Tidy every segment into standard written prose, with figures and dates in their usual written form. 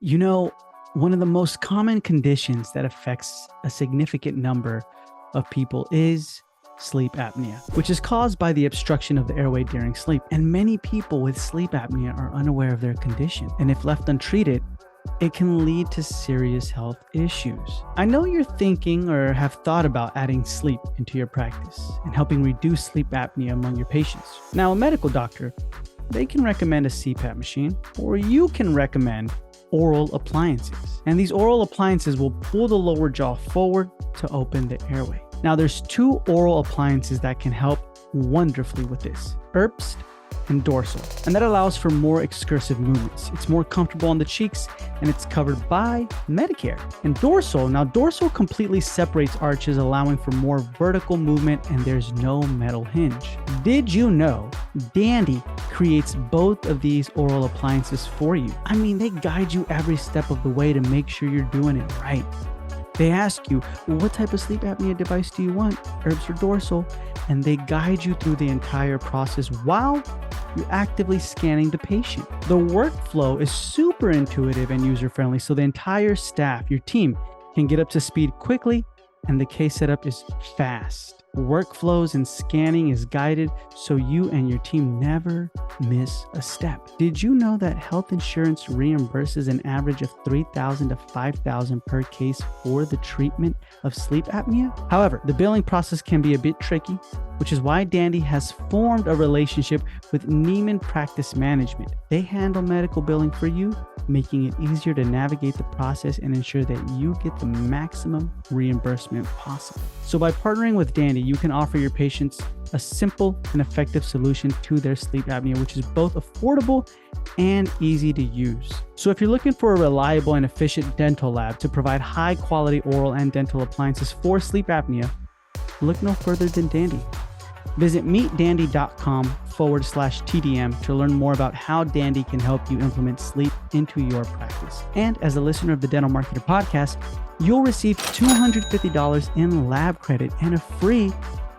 You know, one of the most common conditions that affects a significant number of people is sleep apnea, which is caused by the obstruction of the airway during sleep. And many people with sleep apnea are unaware of their condition. And if left untreated, it can lead to serious health issues. I know you're thinking or have thought about adding sleep into your practice and helping reduce sleep apnea among your patients. Now, a medical doctor, they can recommend a CPAP machine, or you can recommend oral appliances. And these oral appliances will pull the lower jaw forward to open the airway. Now, there's two oral appliances that can help wonderfully with this: Herbst and Dorsal. And that allows for more excursive movements. It's more comfortable on the cheeks and it's covered by Medicare. And Dorsal completely separates arches, allowing for more vertical movement, and there's no metal hinge. Did you know Dandy creates both of these oral appliances for you? I mean, they guide you every step of the way to make sure you're doing it right. They ask you, well, what type of sleep apnea device do you want, Herbst or Dorsal? And they guide you through the entire process while you're actively scanning the patient. The workflow is super intuitive and user-friendly, so the entire staff, your team, can get up to speed quickly, and the case setup is fast. Workflows and scanning is guided so you and your team never miss a step. Did you know that health insurance reimburses an average of $3,000 to $5,000 per case for the treatment of sleep apnea? However, the billing process can be a bit tricky, which is why Dandy has formed a relationship with Neiman Practice Management. They handle medical billing for you, making it easier to navigate the process and ensure that you get the maximum reimbursement possible. So by partnering with Dandy, you can offer your patients a simple and effective solution to their sleep apnea, which is both affordable and easy to use. So if you're looking for a reliable and efficient dental lab to provide high quality oral and dental appliances for sleep apnea, look no further than Dandy. Visit meetdandy.com/TDM to learn more about how Dandy can help you implement sleep into your practice. And as a listener of the Dental Marketer podcast, you'll receive $250 in lab credit and a free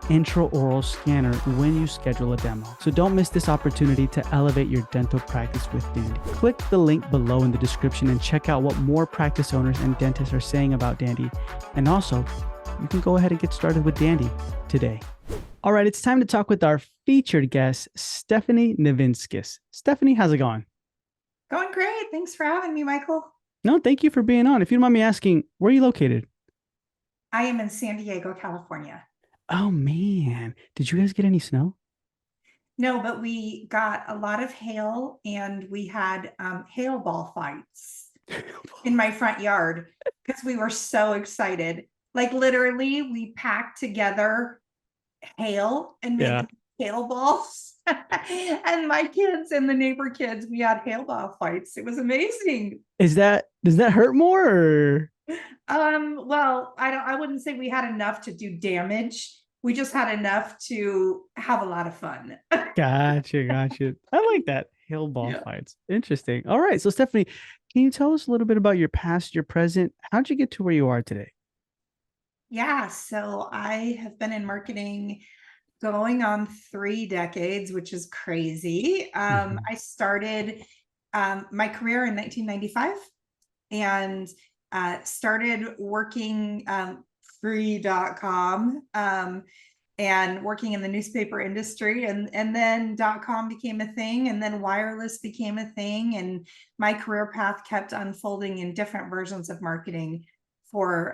intraoral scanner when you schedule a demo. So don't miss this opportunity to elevate your dental practice with Dandy. Click the link below in the description and check out what more practice owners and dentists are saying about Dandy. And also, you can go ahead and get started with Dandy today. All right, it's time to talk with our featured guest, Stephanie Nivinskus. Stephanie, how's it going? Going great. Thanks for having me, Michael. No, thank you for being on. If you don't mind me asking, where are you located? I am in San Diego, California. Oh, man. Did you guys get any snow? No, but we got a lot of hail, and we had hail ball fights in my front yard because we were so excited. Like literally, we packed together hail and made hail balls. And my kids and the neighbor kids, we had hail ball fights. It was amazing. Does that hurt more or? Well, I wouldn't say we had enough to do damage. We just had enough to have a lot of fun. Gotcha. I like that. Hail ball fights. Interesting. All right. So Stephanie, can you tell us a little bit about your past, your present? How'd you get to where you are today? Yeah, so I have been in marketing going on 3 decades, which is crazy. I started my career in 1995 and started working free.com and working in the newspaper industry. And then .com became a thing, and then wireless became a thing. And my career path kept unfolding in different versions of marketing for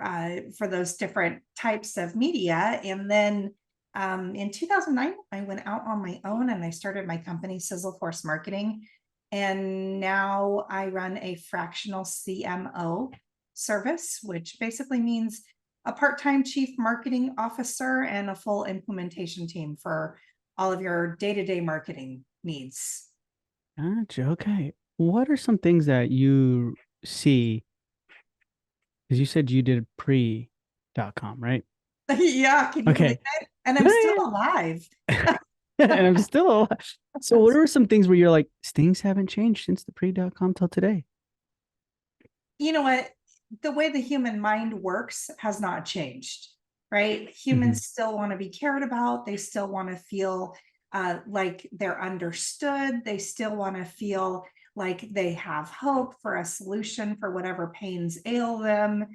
those different types of media. And then in 2009, I went out on my own and I started my company, Sizzle Force Marketing. And now I run a fractional CMO service, which basically means a part-time chief marketing officer and a full implementation team for all of your day-to-day marketing needs. Gotcha. Okay. What are some things that you see? Because you said you did pre.com, right? Yeah, can you believe it? And I'm still alive. And I'm still alive. So what are some things where you're like, things haven't changed since the pre.com till today? You know what? The way the human mind works has not changed, right? Humans still want to be cared about. They still want to feel like they're understood. They still want to feel like they have hope for a solution for whatever pains ail them.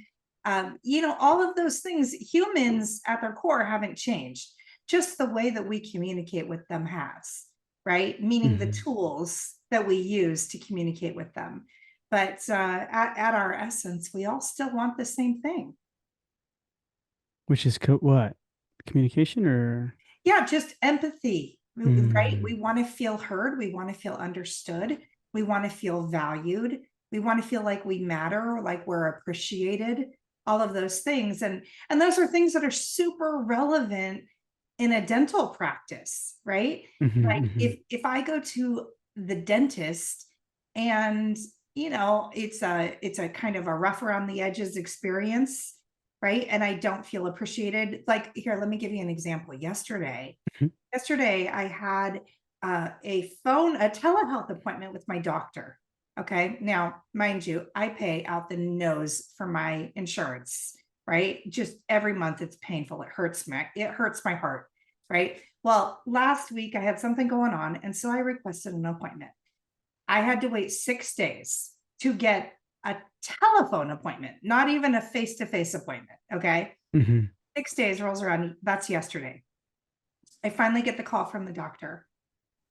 All of those things, humans at their core haven't changed. Just the way that we communicate with them has, right? Meaning the Mhm. tools that we use to communicate with them. But at our essence, we all still want the same thing. Which is what? Communication or? Yeah, just empathy, right? Mm. We want to feel heard. We want to feel understood. We want to feel valued. We want to feel like we matter, like we're appreciated, all of those things. And those are things that are super relevant in a dental practice, right? Mhm, Like mhm. if I go to the dentist and it's a kind of a rough around the edges experience, right? And I don't feel appreciated. Like here, let me give you an example. Mhm. Yesterday I had a telehealth appointment with my doctor. Okay. Now, mind you, I pay out the nose for my insurance, right? Just every month it's painful. It hurts my heart, right? Well, last week I had something going on, and so I requested an appointment. I had to wait 6 days to get a telephone appointment, not even a face-to-face appointment. Okay. Mhm. 6 days rolls around. That's yesterday. I finally get the call from the doctor,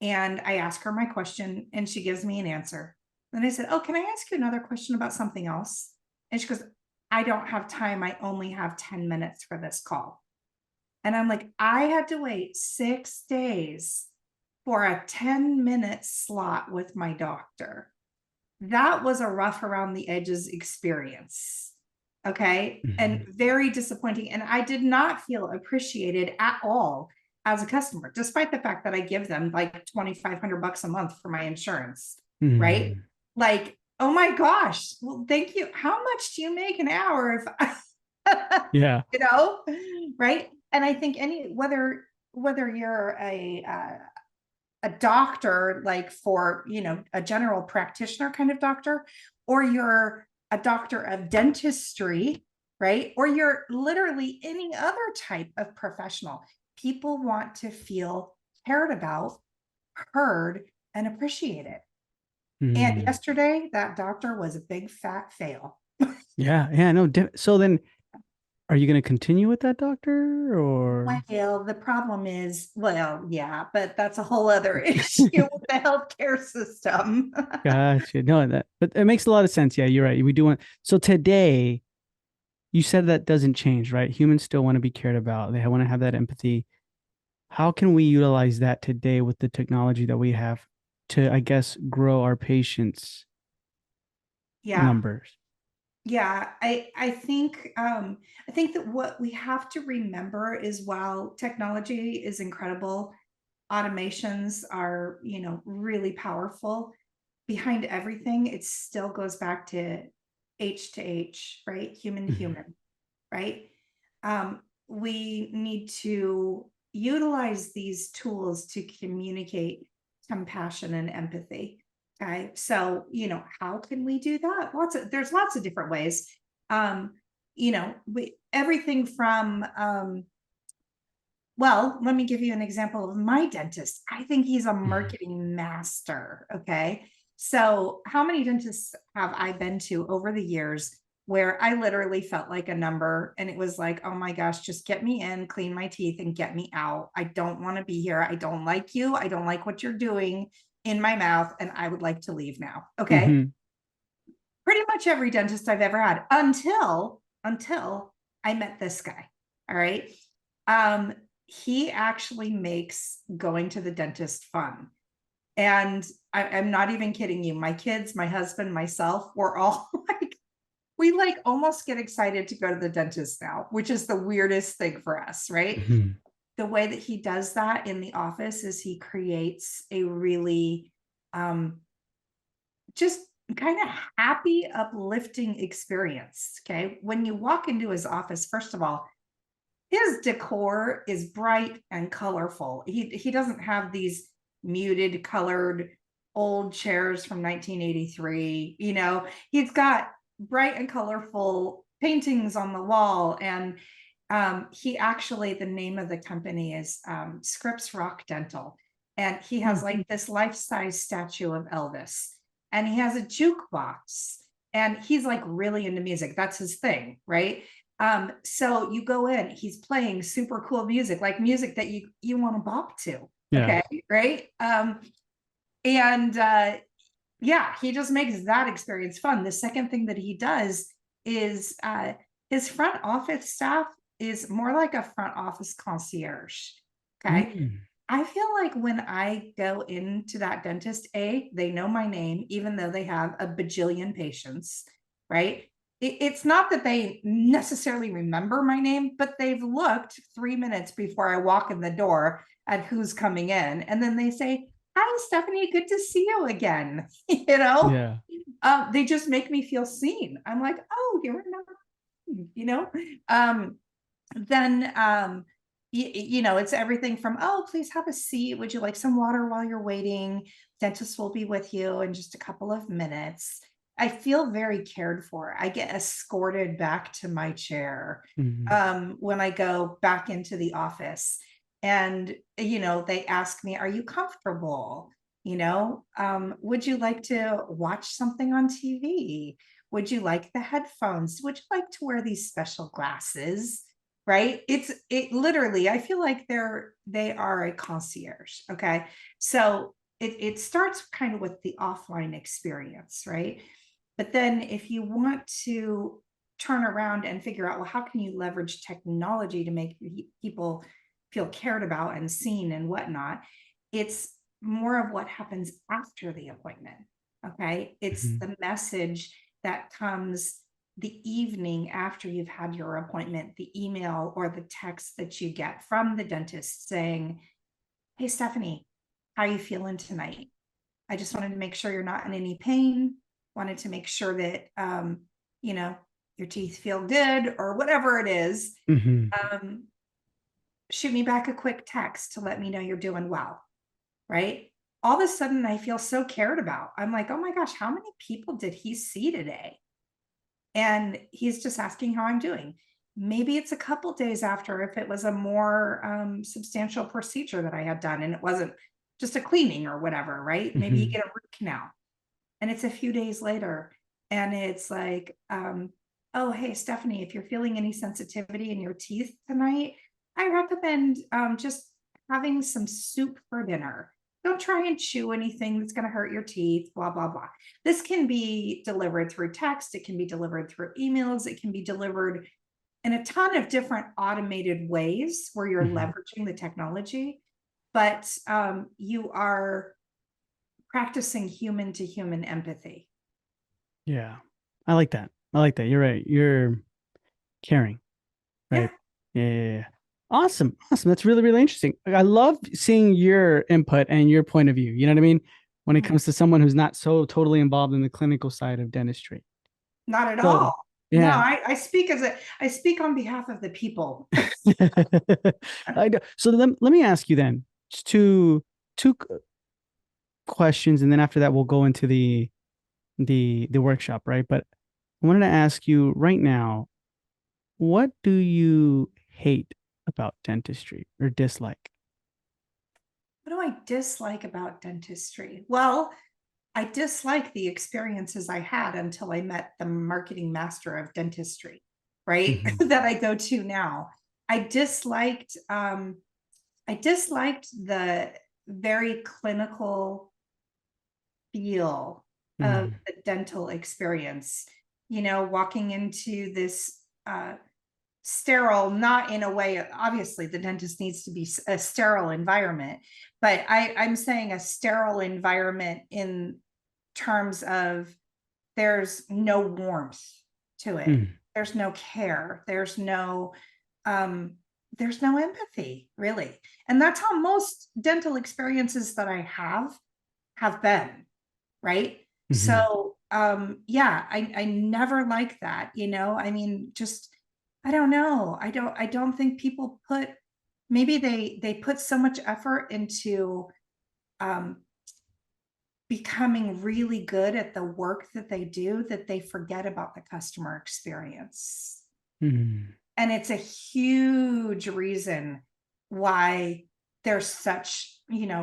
and I ask her my question, and she gives me an answer. Then I said, "Oh, can I ask you another question about something else?" And she goes, "I don't have time. I only have 10 minutes for this call." And I'm like, I had to wait 6 days for a 10-minute slot with my doctor. That was a rough around the edges experience. Okay. And Mhm. very disappointing. And I did not feel appreciated at all as a customer, despite the fact that I give them like 2,500 bucks a month for my insurance. Right. Mhm. Like, oh my gosh. Well, thank you. How much do you make an hour if Yeah. you know, right? And I think whether you're a doctor, like for a general practitioner kind of doctor, or you're a doctor of dentistry, right? Or you're literally any other type of professional, people want to feel cared about, heard, and appreciated. And Mm. yesterday, that doctor was a big fat fail. Yeah. Yeah. No. So then, are you going to continue with that doctor or? Well, the problem is, well, yeah, but that's a whole other issue with the healthcare system. Gotcha. No, but it makes a lot of sense. Yeah, you're right. We do want. So today, you said that doesn't change, right? Humans still want to be cared about. They want to have that empathy. How can we utilize that today with the technology that we have to, I guess, grow our patients' Yeah. numbers? Yeah, I think that what we have to remember is while technology is incredible, automations are, really powerful. Behind everything, it still goes back to H, right? Human to Mhm. human, right? We need to utilize these tools to communicate compassion and empathy. Okay. So, how can we do that? There's lots of different ways. Everything from, well, let me give you an example of my dentist. I think he's a Mhm. marketing master. Okay. So, how many dentists have I been to over the years where I literally felt like a number and it was like, oh my gosh, just get me in, clean my teeth, and get me out. I don't want to be here. I don't like you. I don't like what you're doing in my mouth, and I would like to leave now. Okay. Mhm. Pretty much every dentist I've ever had until I met this guy. All right. Um, he actually makes going to the dentist fun. And I'm not even kidding you. My kids, my husband, myself, we're all like, we like almost get excited to go to the dentist now, which is the weirdest thing for us, right? Mhm. The way that he does that in the office is he creates a really just kind of happy, uplifting experience. Okay. When you walk into his office, first of all, his decor is bright and colorful. He doesn't have these muted colored old chairs from 1983. He's got bright and colorful paintings on the wall. And the name of the company is Scripps Rock Dental. And he has like this life-size statue of Elvis. and he has a jukebox, and he's like really into music. That's his thing, right? So you go in, he's playing super cool music, like music that you want to bop to. Yeah. Okay, right? And yeah, he just makes that experience fun. The second thing that he does is his front office staff is more like a front office concierge. Okay. Mm. I feel like when I go into that dentist, they know my name, even though they have a bajillion patients, right? It's not that they necessarily remember my name, but they've looked 3 minutes before I walk in the door at who's coming in. And then they say, "Hi, Stephanie, good to see you again." Yeah. They just make me feel seen. I'm like, "Oh, you remember um then it's everything from, "Oh, please have a seat, would you like some water while you're waiting, dentist will be with you in just a couple of minutes." I feel very cared for. I get escorted back to my chair Mhm. when I go back into the office, and they ask me, "Are you comfortable? Would you like to watch something on TV? Would you like the headphones? Would you like to wear these special glasses?" Right? It literally, I feel like they are a concierge. Okay. So it starts kind of with the offline experience, right? But then if you want to turn around and figure out, well, how can you leverage technology to make people feel cared about and seen and whatnot? It's more of what happens after the appointment. Okay. It's Mhm. the message that comes the evening after you've had your appointment, the email or the text that you get from the dentist saying, "Hey, Stephanie, how are you feeling tonight? I just wanted to make sure you're not in any pain. Wanted to make sure that, you know, your teeth feel good," or whatever it is. Mhm. Um, Shoot me back a quick text to let me know you're doing well. Right? All of a sudden, I feel so cared about. I'm like, "Oh my gosh, how many people did he see today?" And he's just asking how I'm doing. Maybe it's a couple days after if it was a more substantial procedure that I had done and it wasn't just a cleaning or whatever, right? Maybe you Mhm. get a root canal and it's a few days later and it's like, "Oh, hey, Stephanie, if you're feeling any sensitivity in your teeth tonight, I recommend just having some soup for dinner. Don't try and chew anything that's going to hurt your teeth, blah, blah, blah." This can be delivered through text, it can be delivered through emails, it can be delivered in a ton of different automated ways where you're Mhm. leveraging the technology, but you are practicing human to human empathy. Yeah. I like that. I like that. You're right. You're caring, Yeah. right? Yeah, yeah, yeah. Awesome. Awesome. That's really, really interesting. I love seeing your input and your point of view. You know what I mean? When it Mhm. comes to someone who's not so totally involved in the clinical side of dentistry. Not at So, all. No, yeah. I speak on behalf of the people. I know. So let me ask you then just two questions, and then after that we'll go into the workshop, right? But I wanted to ask you right now, what do you hate about dentistry or dislike? What do I dislike about dentistry? Well, I dislike the experiences I had until I met the marketing master of dentistry, right? Hmm. That I go to now. I disliked I disliked the very clinical feel of Hmm. the dental experience. Walking into this sterile, not in a way, obviously the dentist needs to be a sterile environment, but I'm saying a sterile environment in terms of there's no warmth to it. Hmm. There's no care. Um there's no empathy, really. And that's how most dental experiences that I have been, right? Hmm. So yeah, I never like that, I mean, just I don't know. I don't think people put, maybe they put so much effort into um becoming really good at the work that they do that they forget about the customer experience. Hmm. And it's a huge reason why there's such,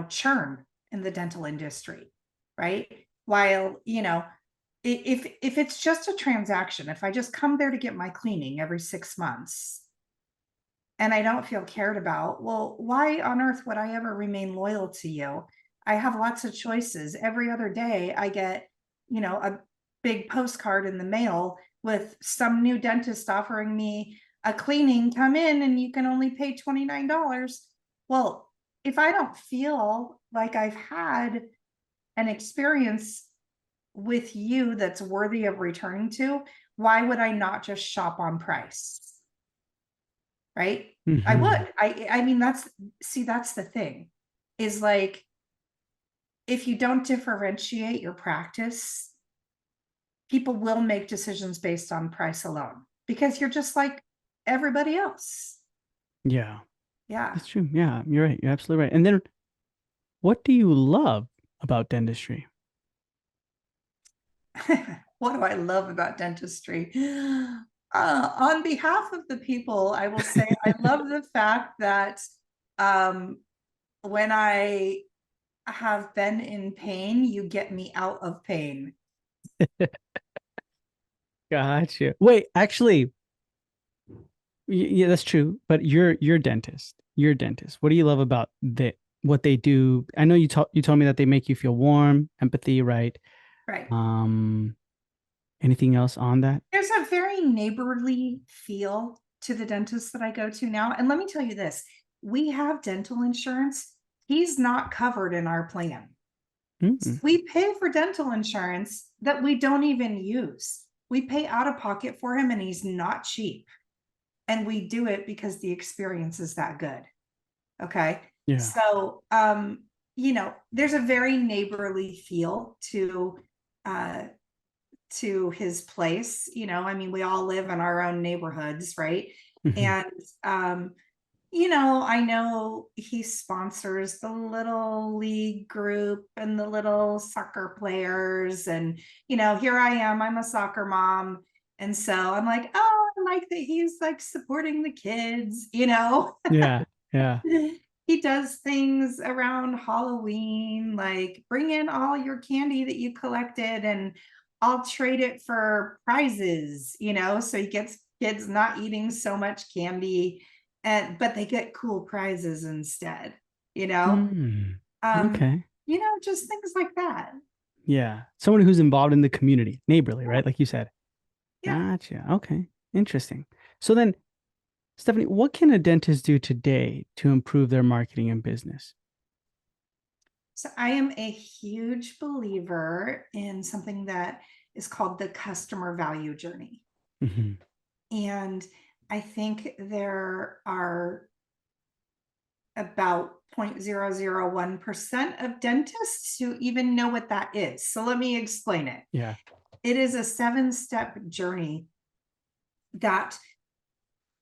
churn in the dental industry, right? While, if it's just a transaction, if I just come there to get my cleaning every 6 months and I don't feel cared about, well, why on earth would I ever remain loyal to you? I have lots of choices. Every other day I get, a big postcard in the mail with some new dentist offering me a cleaning. Come in and you can only pay $29. Well, if I don't feel like I've had an experience with you that's worthy of returning to, why would I not just shop on price? Right? I Hmm. would. I mean, that's the thing, is like, if you don't differentiate your practice, people will make decisions based on price alone because you're just like everybody else. Yeah, Yeah. that's true. Yeah, you're right. You're absolutely right. And then what do you love about dentistry? What do I love about dentistry? On behalf of the people, I will say I love the fact that um, when I have been in pain, you get me out of pain. Gotcha. Wait, actually, yeah, that's true. But you're a dentist. You're a dentist. What do you love about what they do? I know you told me that they make you feel warm, empathy, right? Right. Um, anything else on that? There's a very neighborly feel to the dentist that I go to now. And let me tell you this, we have dental insurance. He's not covered in our plan. Mm, We pay for dental insurance that we don't even use. We pay out of pocket for him and he's not cheap. And we do it because the experience is that good. Okay. yeah. So, there's a very neighborly feel uh, to his place. I mean, we all live in our own neighborhoods, right? Hmm. And I know he sponsors the little league group and the little soccer players. And, here I am, I'm a soccer mom. And so I'm like, oh, I like that he's like supporting the kids. Yeah. Yeah. He does things around Halloween, like bring in all your candy that you collected and I'll trade it for prizes, so he gets kids not eating so much candy but they get cool prizes instead, you know. Mm, Um, okay. just things like that. Yeah. Someone who's involved in the community, neighborly, Yeah. right? Like you said. Yeah. Gotcha. Okay. Interesting. So then, Stephanie, what can a dentist do today to improve their marketing and business? So I am a huge believer in something that is called the customer value journey. Hmm. And I think there are about 0.001% of dentists who even know what that is. So let me explain it. Yeah. It is a 7-step journey that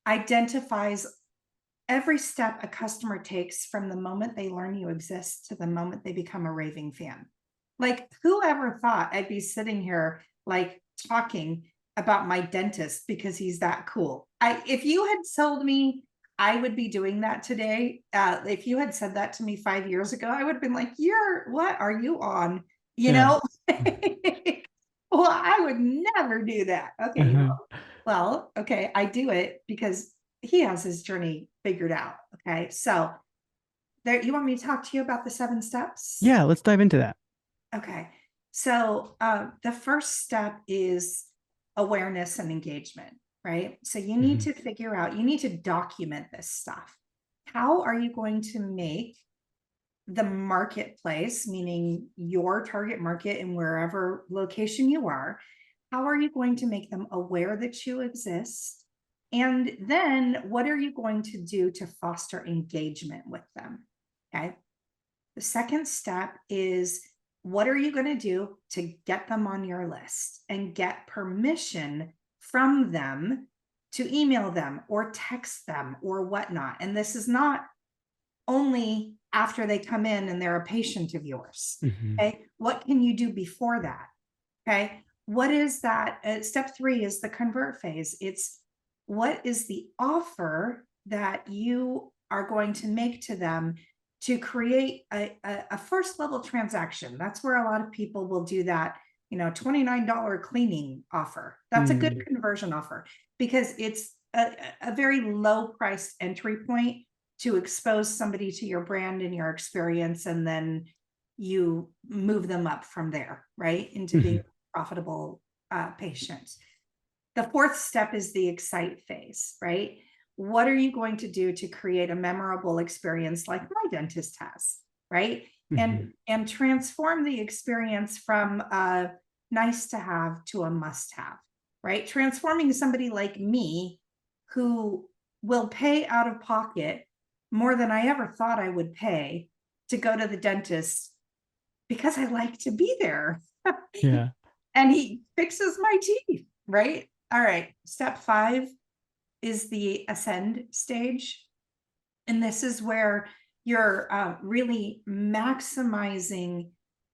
identifies every step a customer takes from the moment they learn you exist to the moment they become a raving fan. Like, whoever thought I'd be sitting here like talking about my dentist because he's that cool? If you had told me I would be doing that today, if you had said that to me 5 years ago, I would have been like, what are you on? You Yeah. know? Well, I would never do that. Okay, Uh-huh. well, okay, I do it because he has his journey figured out. Okay, so there, you want me to talk to you about the 7 steps? Yeah, let's dive into that. Okay, so the first step is awareness and engagement, right? So you need Hmm. to figure out, you need to document this stuff. How are you going to make the marketplace, meaning your target market in wherever location you are, how are you going to make them aware that you exist? And then what are you going to do to foster engagement with them? Okay. The second step is, what are you going to do to get them on your list and get permission from them to email them or text them or whatnot? And this is not only after they come in and they're a patient of yours. Hmm. Okay. What can you do before that? Okay. What is that? Step 3 is the convert phase. It's, what is the offer that you are going to make to them to create a first level transaction. That's where a lot of people will do that, $29 cleaning offer. That's a good conversion offer because it's a very low priced entry point to expose somebody to your brand and your experience, and then you move them up from there, right, into being a profitable patient. The fourth step is the excite phase, right? What are you going to do to create a memorable experience like my dentist has, right? And transform the experience from a nice to have to a must have, right? Transforming somebody like me who will pay out of pocket more than I ever thought I would pay to go to the dentist because I like to be there. Yeah. And he fixes my teeth, right? All right. Step 5 is the ascend stage. And this is where you're really maximizing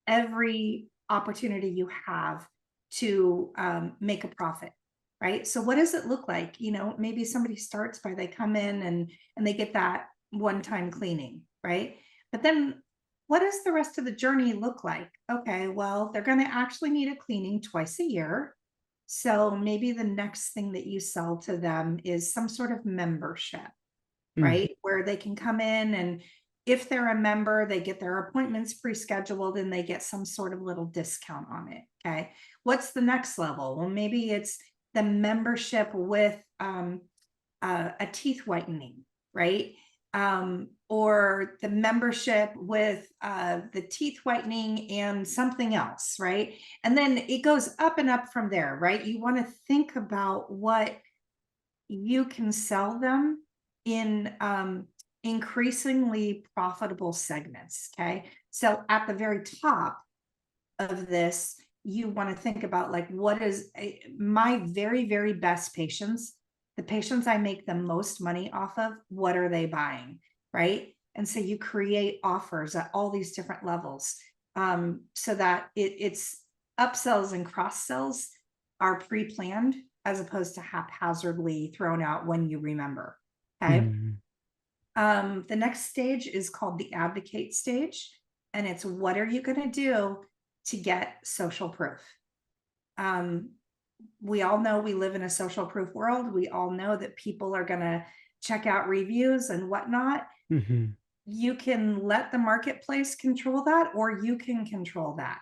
every opportunity you have to make a profit, right? So what does it look like? Maybe somebody starts by they come in and they get that one-time cleaning, right? But then what does the rest of the journey look like? Okay, well, they're going to actually need a cleaning twice a year. So maybe the next thing that you sell to them is some sort of membership, right? Where they can come in, and if they're a member, they get their appointments pre-scheduled and they get some sort of little discount on it. Okay. What's the next level? Well, maybe it's the membership with a teeth whitening, right? Or the membership with the teeth whitening and something else, right? And then it goes up and up from there, right? You want to think about what you can sell them in increasingly profitable segments. Okay. So at the very top of this, you want to think about like, what is my very, very best patients, the patients I make the most money off of, what are they buying? Right. And so you create offers at all these different levels so that it's upsells and cross sells are pre-planned as opposed to haphazardly thrown out when you remember. Okay. The next stage is called the advocate stage. And it's what are you going to do to get social proof? We all know we live in a social proof world. We all know that people are going to check out reviews and whatnot. You can let the marketplace control that, or you can control that.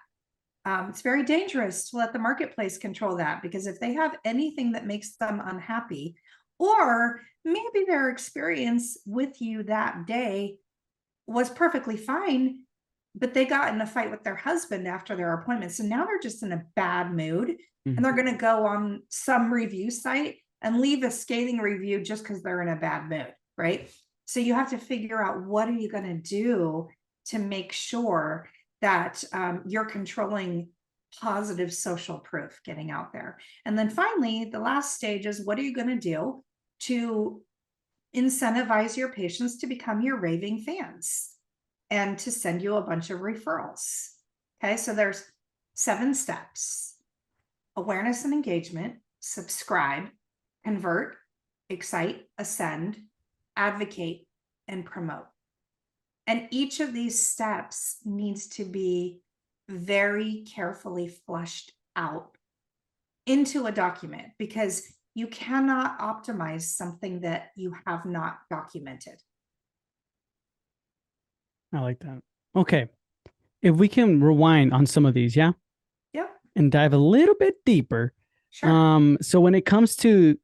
It's very dangerous to let the marketplace control that, because if they have anything that makes them unhappy, or maybe their experience with you that day was perfectly fine, but they got in a fight with their husband after their appointment. So now they're just in a bad mood and they're going to go on some review site and leave a scathing review just because they're in a bad mood, right? So you have to figure out what are you going to do to make sure that you're controlling positive social proof getting out there. And then finally, the last stage is what are you going to do to incentivize your patients to become your raving fans and to send you a bunch of referrals. Okay, so there's 7 steps: awareness and engagement, subscribe, convert, excite, ascend, advocate, and promote. And each of these steps needs to be very carefully fleshed out into a document, because you cannot optimize something that you have not documented. I like that. Okay. If we can rewind on some of these, yeah? Yep. And dive a little bit deeper. Sure. So when it comes to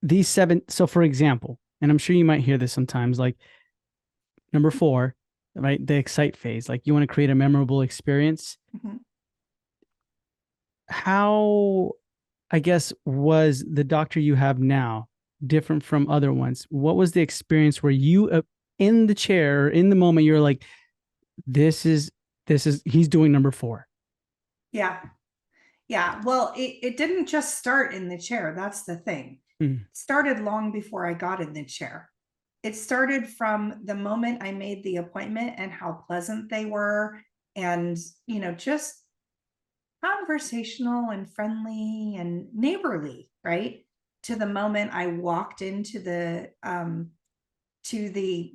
these 7, so for example, and I'm sure you might hear this sometimes, like number 4, right? The excite phase, like you want to create a memorable experience. How, I guess, was the doctor you have now different from other ones? What was the experience where you in the chair, in the moment, you're like, this is, he's doing number 4. Yeah. Yeah. Well, it didn't just start in the chair. That's the thing. It started long before I got in the chair. It started from the moment I made the appointment and how pleasant they were, and, just conversational and friendly and neighborly, right? To the moment I walked into the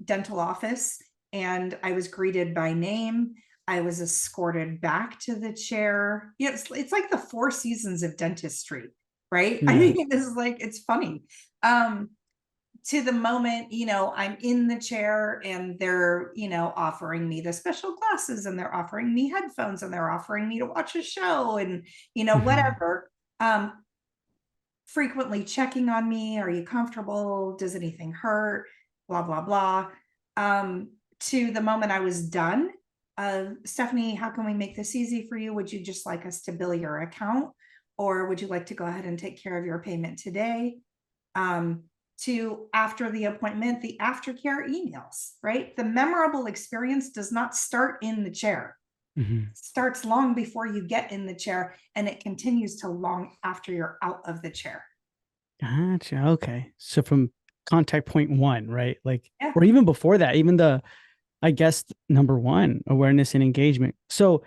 dental office and I was greeted by name. I was escorted back to the chair. Yeah, it's like the Four Seasons of dentistry, right? I Yeah. mean, this is like, it's funny. Um, to the moment, I'm in the chair and they're, offering me the special glasses and they're offering me headphones and they're offering me to watch a show and, Mhm. whatever. Frequently checking on me. Are you comfortable? Does anything hurt? Blah, blah, blah. To the moment I was done, Stephanie, how can we make this easy for you? Would you just like us to bill your account? Or would you like to go ahead and take care of your payment today? To after the appointment, the aftercare emails, right? The memorable experience does not start in the chair. Mhm. It starts long before you get in the chair and it continues to long after you're out of the chair. Gotcha. Okay. So from contact point one, right? Like, Yeah. or even before that, even I guess, number one, awareness and engagement. So,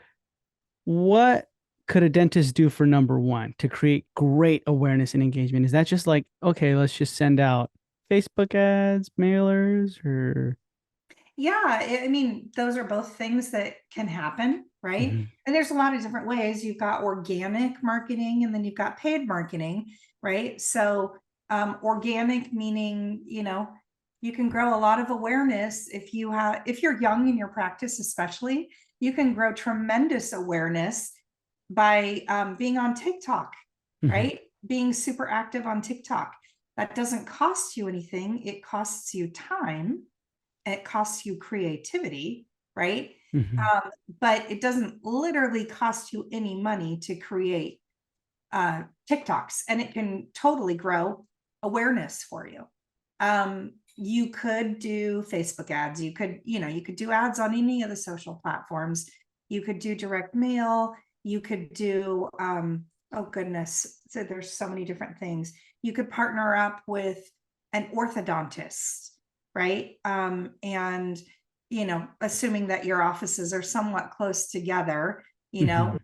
what could a dentist do for number one to create great awareness and engagement? Is that just like, okay, let's just send out Facebook ads, mailers, or? Yeah, I mean, those are both things that can happen, right? Mhm. And there's a lot of different ways. You've got organic marketing and then you've got paid marketing, right? So, organic meaning, you can grow a lot of awareness if you're young in your practice, especially, you can grow tremendous awareness by being on TikTok, Mhm. right? Being super active on TikTok. That doesn't cost you anything, it costs you time, it costs you creativity, right? Mhm. But it doesn't literally cost you any money to create TikToks, and it can totally grow awareness for you. You could do Facebook ads. You could do ads on any of the social platforms. You could do direct mail. You could do, oh goodness, so there's so many different things. You could partner up with an orthodontist, right? And assuming that your offices are somewhat close together, Mhm.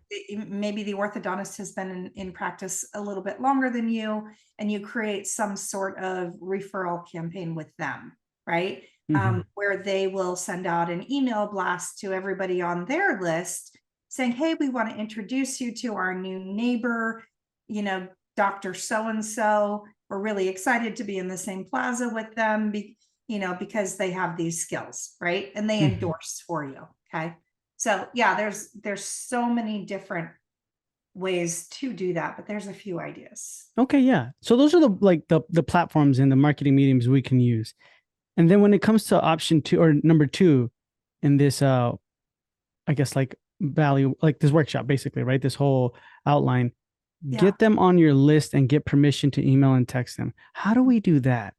maybe the orthodontist has been in practice a little bit longer than you, and you create some sort of referral campaign with them, right? Mhm. Where they will send out an email blast to everybody on their list saying, hey, we want to introduce you to our new neighbor, Dr. So and so. We're really excited to be in the same plaza with them, because they have these skills, right? And they Mhm. endorse for you. Okay. So yeah, there's so many different ways to do that, but there's a few ideas. Okay, yeah. So those are the platforms and the marketing mediums we can use. And then when it comes to option two or number two in this I guess like value, like this workshop, basically, right? This whole outline, Yeah. get them on your list and get permission to email and text them. How do we do that?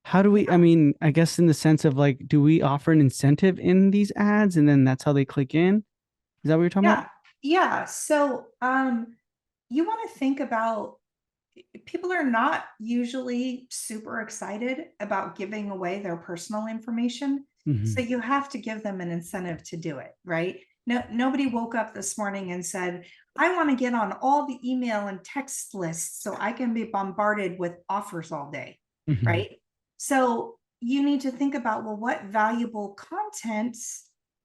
How do we, I Yeah. mean, I guess in the sense of like, do we offer an incentive in these ads and then that's how they click in? Is that what you're talking about? Yeah. Yeah. So you want to think about, people are not usually super excited about giving away their personal information. So Hmm. you have to give them an incentive to do it, right? No, nobody woke up this morning and said, I want to get on all the email and text lists so I can be bombarded with offers all day, Hmm. right? So you need to think about, well, what valuable content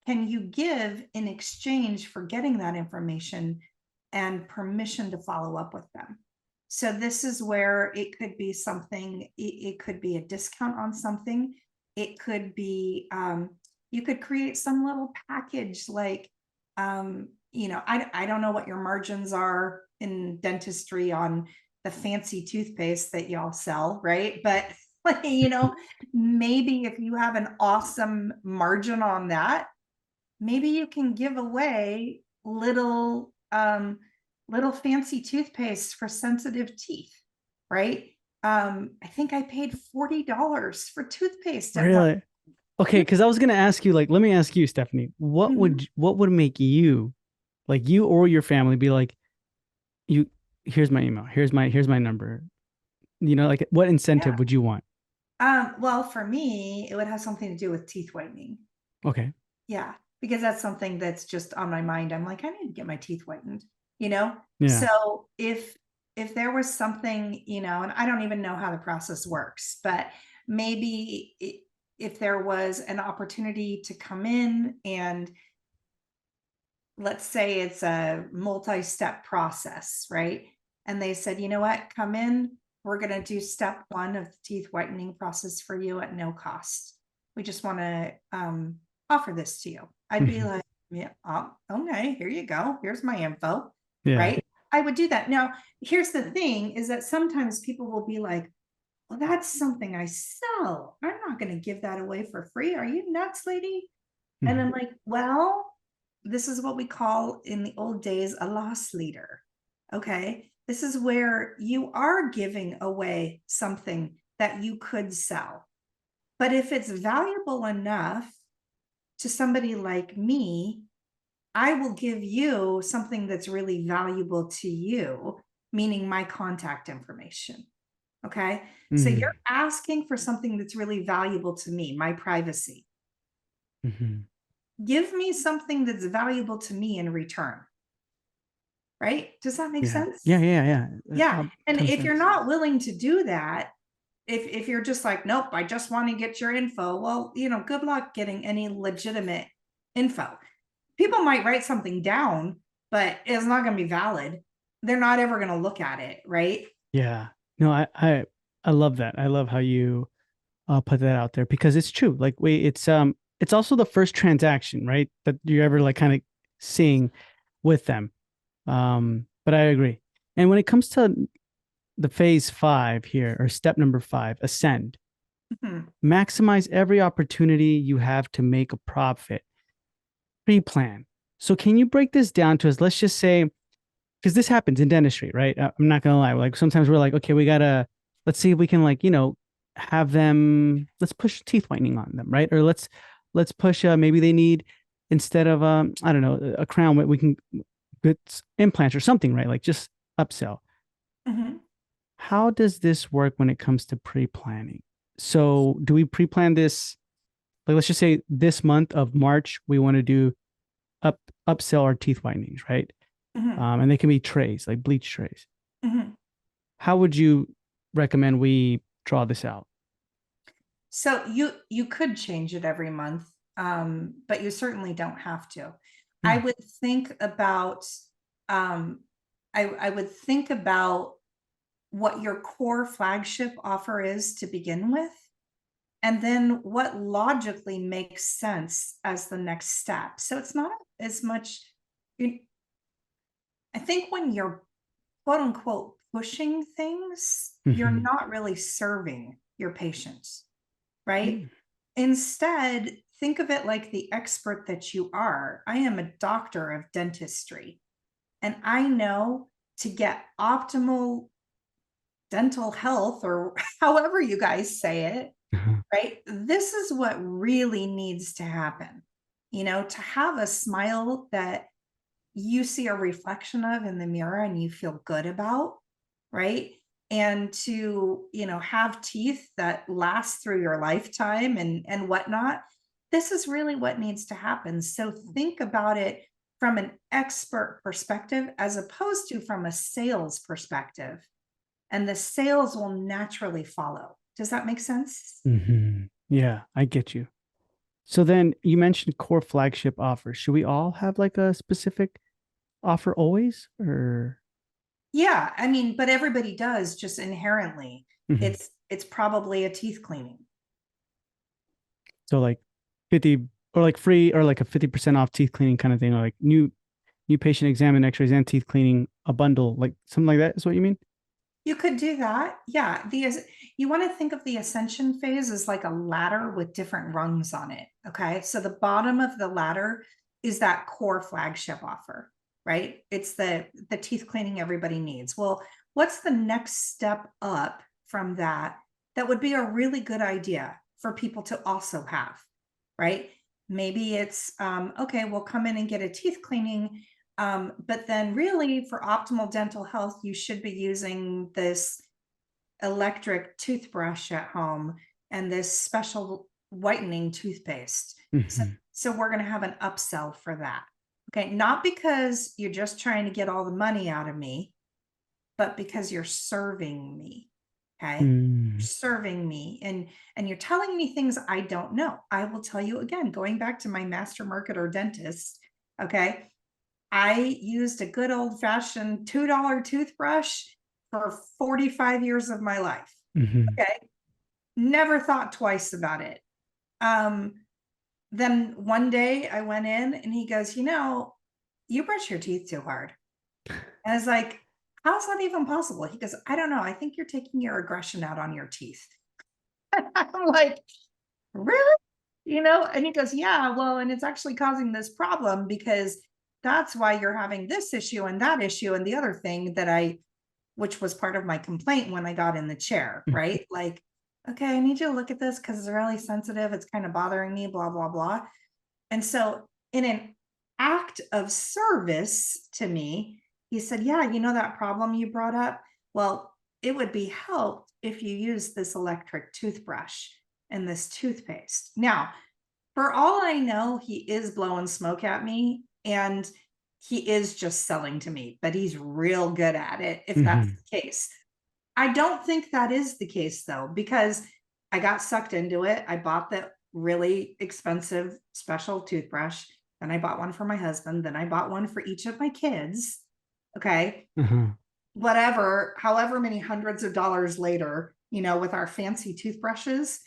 can you give in exchange for getting that information and permission to follow up with them? So this is where it could be something, it could be a discount on something. It could be, you could create some little package like, I don't know what your margins are in dentistry on the fancy toothpaste that y'all sell, right? But like, maybe if you have an awesome margin on that, maybe you can give away little fancy toothpaste for sensitive teeth, right? I think I paid $40 for toothpaste at one. Really? Okay, because I was gonna ask you, like, let me ask you, Stephanie, Mhm. what would make you, like you or your family, be like, you, here's my email, here's my number. Like what Yeah. incentive would you want? Well, for me, it would have something to do with teeth whitening. Okay. Yeah, because that's something that's just on my mind. I'm like, I need to get my teeth whitened, you know? Yeah. So if there was something, and I don't even know how the process works, but maybe if there was an opportunity to come in and let's say it's a multi-step process, right? And they said, you know what, come in, we're going to do step 1 of the teeth whitening process for you at no cost. We just want to offer this to you. I'd be like, yeah, oh, okay, here you go. Here's my info, Yeah. right? I would do that. Now, here's the thing is that sometimes people will be like, well, that's something I sell. I'm not going to give that away for free. Are you nuts, lady? And I'm like, well, this is what we call in the old days a loss leader. Okay. This is where you are giving away something that you could sell. But if it's valuable enough to somebody like me, I will give you something that's really valuable to you, meaning my contact information. Okay. So you're asking for something that's really valuable to me, my privacy. Give me something that's valuable to me in return. Right? Does that make sense? Yeah. Yeah. And Ton of if you're sense. not willing to do that, if you're just like, nope, I just want to get your info, well, good luck getting any legitimate info. People might write something down, but it's not going to be valid. They're not ever going to look at it, right? Yeah. No, I love that. I love how you put that out there because it's true. Like it's also the first transaction, right? That you're ever like kind of seeing with them. But I agree. And when it comes to the phase 5 here, or step number 5, ascend, maximize every opportunity you have to make a profit. Pre-plan. So can you break this down to us? Let's just say, because this happens in dentistry, right? I'm not gonna lie. Like sometimes we're like, okay, let's see if we can like, have them, let's push teeth whitening on them, right? Or let's push, maybe they need, instead of, I don't know, a crown, we can get implants or something, right? Like just upsell. How does this work when it comes to pre-planning? So do we pre-plan this? Like, let's just say this month of March, we want to do upsell our teeth whitenings, right? And they can be trays, like bleach trays. How would you recommend we draw this out? So you could change it every month, but you certainly don't have to. I would think about I would think about what your core flagship offer is to begin with, and then what logically makes sense as the next step. So it's not as much. I think when you're quote unquote pushing things, you're not really serving your patients, right? Instead, think of it like the expert that you are. I am a doctor of dentistry, and I know to get optimal dental health, or however you guys say it, right? This is what really needs to happen. To have a smile that you see a reflection of in the mirror and you feel good about, right? And to, have teeth that last through your lifetime and whatnot. This is really what needs to happen. So think about it from an expert perspective as opposed to from a sales perspective. And the sales will naturally follow. Does that make sense? Yeah, I get you. So then you mentioned core flagship offers. Should we all have like a specific offer always, or? Yeah, I mean, but everybody does just inherently. Mhm. It's probably a teeth cleaning. So like 50 or like free or like a 50% off teeth cleaning kind of thing, or like new patient exam and x-rays and teeth cleaning, a bundle, like something like that is what you mean? You could do that. Yeah. You want to think of the ascension phase as like a ladder with different rungs on it. Okay. So the bottom of the ladder is that core flagship offer, right? It's the teeth cleaning everybody needs. Well, what's the next step up from that? That would be a really good idea for people to also have, right? Maybe it's okay, we'll come in and get a teeth cleaning. But then really for optimal dental health, you should be using this electric toothbrush at home and this special whitening toothpaste. So we're going to have an upsell for that. Okay. Not because you're just trying to get all the money out of me, but because you're serving me. Okay. serving me, and you're telling me things I don't know. I will tell you again, going back to my master marketer dentist, okay, I used a good old fashioned $2 toothbrush for 45 years of my life. Okay. Never thought twice about it. Then one day I went in and he goes, you brush your teeth too hard. And I was like, how's that even possible? He goes, I don't know. I think you're taking your aggression out on your teeth. I'm like, really? And he goes, yeah, well, and it's actually causing this problem because that's why you're having this issue and that issue and the other thing which was part of my complaint when I got in the chair, right? Like, okay, I need you to look at this because it's really sensitive. It's kind of bothering me, blah, blah, blah. And so in an act of service to me, he said, yeah, that problem you brought up? Well, it would be helped if you use this electric toothbrush and this toothpaste. Now, for all I know, he is blowing smoke at me and he is just selling to me, but he's real good at it if that's the case. I don't think that is the case though, because I got sucked into it. I bought the really expensive special toothbrush. Then I bought one for my husband. Then I bought one for each of my kids. Okay. Whatever, however many hundreds of dollars later, with our fancy toothbrushes,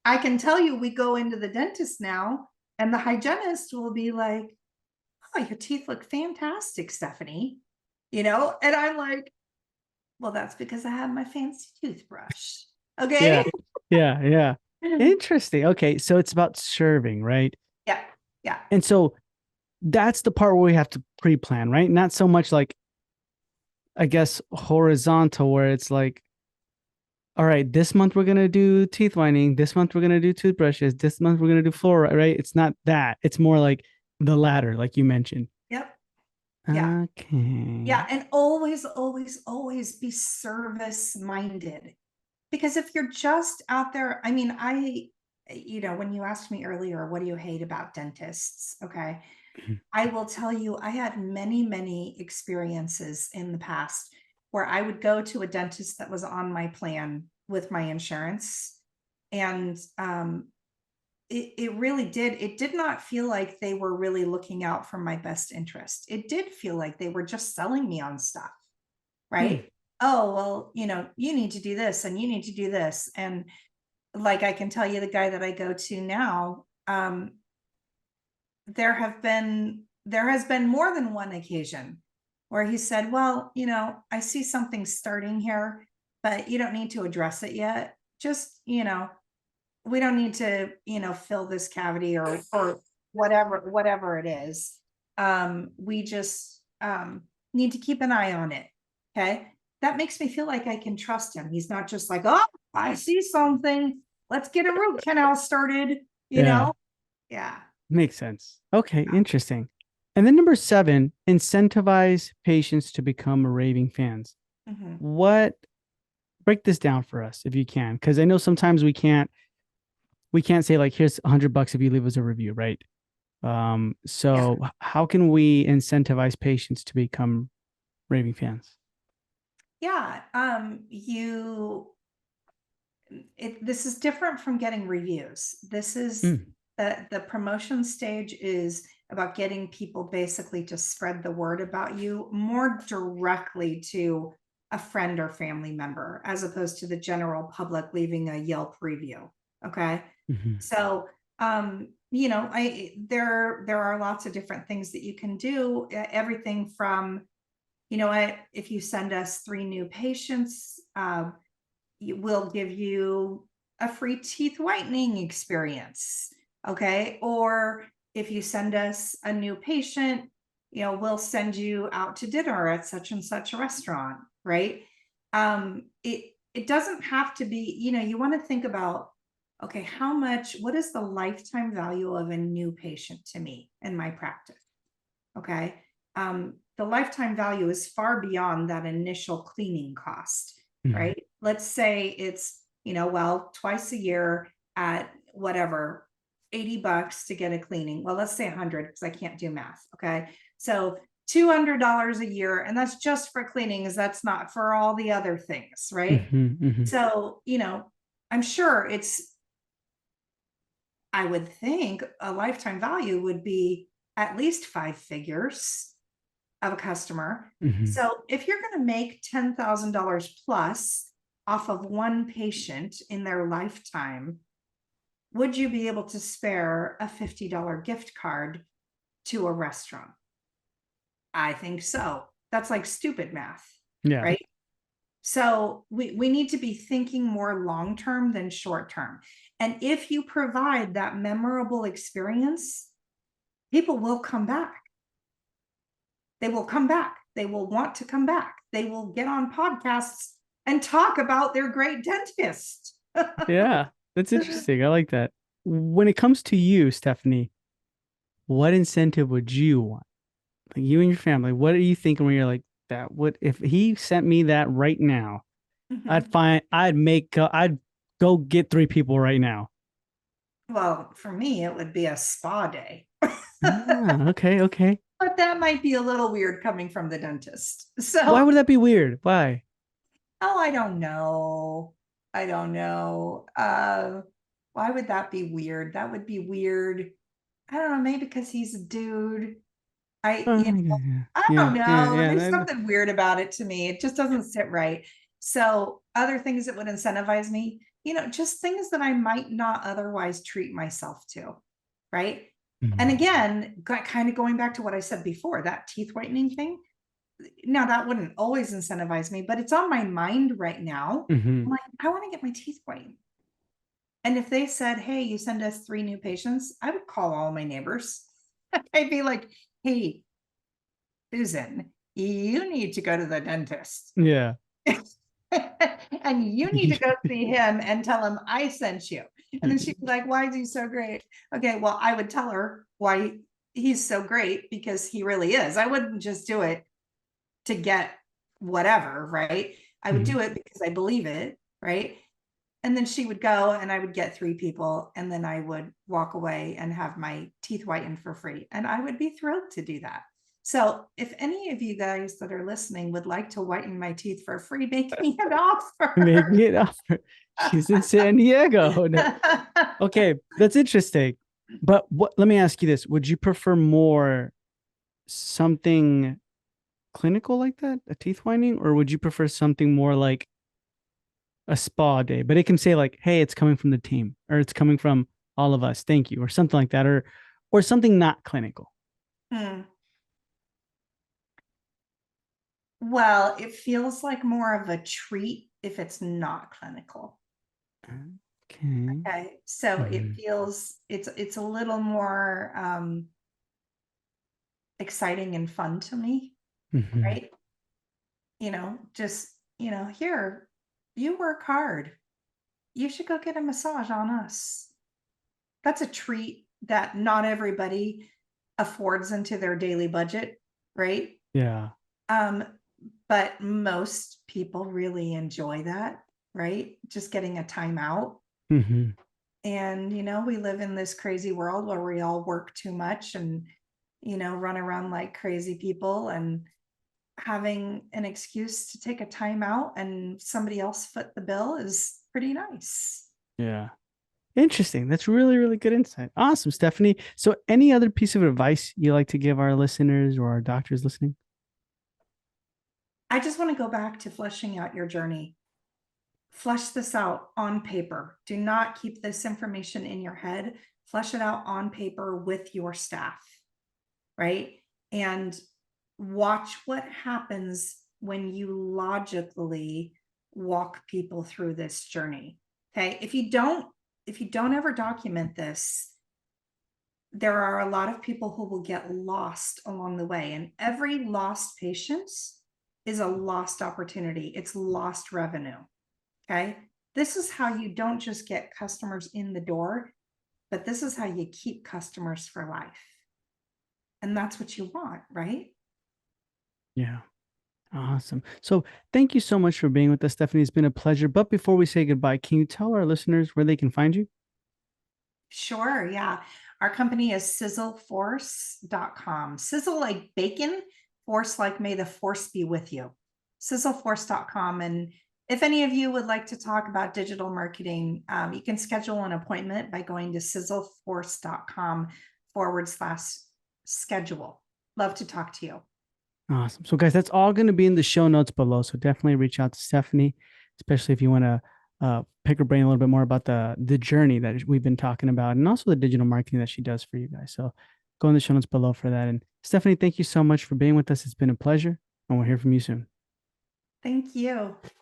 I can tell you, we go into the dentist now and the hygienist will be like, oh, your teeth look fantastic, Stephanie. And I'm like, well, that's because I have my fancy toothbrush. Okay. Yeah. Interesting. Okay. So it's about serving, right? Yeah. And so that's the part where we have to pre-plan, right? Not so much like, I guess, horizontal, where it's like, all right, this month we're going to do teeth whitening. This month we're going to do toothbrushes. This month we're going to do fluoride, right? It's not that. It's more like the latter, like you mentioned. Yep. Yeah. Okay. Yeah. And always, always, always be service minded. Because if you're just out there, I mean, when you asked me earlier, what do you hate about dentists? Okay. I will tell you, I had many, many experiences in the past where I would go to a dentist that was on my plan with my insurance. And it really it did not feel like they were really looking out for my best interest. It did feel like they were just selling me on stuff, right? Oh, well, you need to do this and you need to do this. And like, I can tell you the guy that I go to now, there has been more than one occasion where he said, well, I see something starting here, but you don't need to address it yet. Just, we don't need to, fill this cavity or whatever it is. We just need to keep an eye on it. Okay. That makes me feel like I can trust him. He's not just like, oh, I see something. Let's get a root canal started, know? Yeah. Makes sense. Okay, interesting. And then number 7, incentivize patients to become raving fans. Break this down for us if you can, because I know sometimes we can't say like, here's $100 if you leave us a review, right? So how can we incentivize patients to become raving fans? Yeah. This is different from getting reviews. This is the promotion stage is about getting people basically to spread the word about you more directly to a friend or family member, as opposed to the general public leaving a Yelp review. Okay. So, there are lots of different things that you can do. Everything from, if you send us 3 new patients, we'll give you a free teeth whitening experience. Okay. Or if you send us a new patient, we'll send you out to dinner at such and such a restaurant. Right. It doesn't have to be, you want to think about, okay, what is the lifetime value of a new patient to me in my practice? Okay. The lifetime value is far beyond that initial cleaning cost, right? Let's say it's, twice a year at whatever, $80 to get a cleaning. Well, let's say 100 because I can't do math. Okay. So $200 a year. And that's just for cleanings. That's not for all the other things, right? So, I'm sure I would think a lifetime value would be at least 5 figures of a customer. So if you're going to make $10,000 plus off of one patient in their lifetime, would you be able to spare a $50 gift card to a restaurant? I think so. That's like stupid math, Yeah. right? So we need to be thinking more long-term than short-term. And if you provide that memorable experience, people will come back. They will come back. They will want to come back. They will get on podcasts and talk about their great dentist. Yeah, that's interesting. I like that. When it comes to you, Stephanie, what incentive would you want? Like you and your family, what are you thinking when you're like, that would, if he sent me that right now, I'd go get 3 people right now. Well, for me, it would be a spa day. Okay, okay. But that might be a little weird coming from the dentist. Why So, would that be weird? Why? oh, I don't know. I don't know. Why would that be weird? That would be weird. I don't know, maybe because he's a dude. I Yeah, don't yeah, know. yeah. There's something weird about it to me. It just doesn't sit right. So, other things that would incentivize me, just things that I might not otherwise treat myself to, right? And again, kind of going back to what I said before, that teeth whitening thing. Now, that wouldn't always incentivize me, but it's on my mind right now. I'm like, I want to get my teeth whitened. And if they said, hey, you send us 3 new patients, I would call all my neighbors. I'd be like, hey, Susan, you need to go to the dentist. Yeah. And you need to go see him and tell him I sent you. And then she'd be like, why is he so great? Okay, well, I would tell her why he's so great, because he really is. I wouldn't just do it to get whatever, right? I would do it because I believe it, right? And then she would go and I would get 3 people, and then I would walk away and have my teeth whitened for free. And I would be thrilled to do that. So if any of you guys that are listening would like to whiten my teeth for free, make me an offer. Make me an offer. She's in San Diego. No. Okay, that's interesting. But let me ask you this. Would you prefer more something clinical like that, a teeth whitening, or would you prefer something more like a spa day? But it can say like, hey, it's coming from the team, or it's coming from all of us. Thank you, or something like that, or something not clinical. Well, it feels like more of a treat if it's not clinical. Okay. So it feels it's a little more exciting and fun to me, right? Here, you work hard. You should go get a massage on us. That's a treat that not everybody affords into their daily budget, right? Yeah. But most people really enjoy that, right? Just getting a timeout. And, we live in this crazy world where we all work too much and, run around like crazy people, and having an excuse to take a time out and somebody else foot the bill is pretty nice. Yeah. Interesting. That's really, really good insight. Awesome, Stephanie. So any other piece of advice you like to give our listeners or our doctors listening? I just want to go back to fleshing out your journey. Flesh this out on paper. Do not keep this information in your head. Flesh it out on paper with your staff, right? And watch what happens when you logically walk people through this journey. Okay. If you don't ever document this, there are a lot of people who will get lost along the way. And every lost patient is a lost opportunity. It's lost revenue. Okay. This is how you don't just get customers in the door, but this is how you keep customers for life. And that's what you want, right? Yeah. Awesome. So thank you so much for being with us, Stephanie. It's been a pleasure. But before we say goodbye, can you tell our listeners where they can find you? Sure. Yeah. Our company is sizzleforce.com. Sizzle like bacon, force like may the force be with you. Sizzleforce.com. And if any of you would like to talk about digital marketing, you can schedule an appointment by going to sizzleforce.com/schedule. Love to talk to you. Awesome. So, guys, that's all going to be in the show notes below. So definitely reach out to Stephanie, especially if you want to pick her brain a little bit more about the journey that we've been talking about, and also the digital marketing that she does for you guys. So go in the show notes below for that. And Stephanie, thank you so much for being with us. It's been a pleasure, and we'll hear from you soon. Thank you.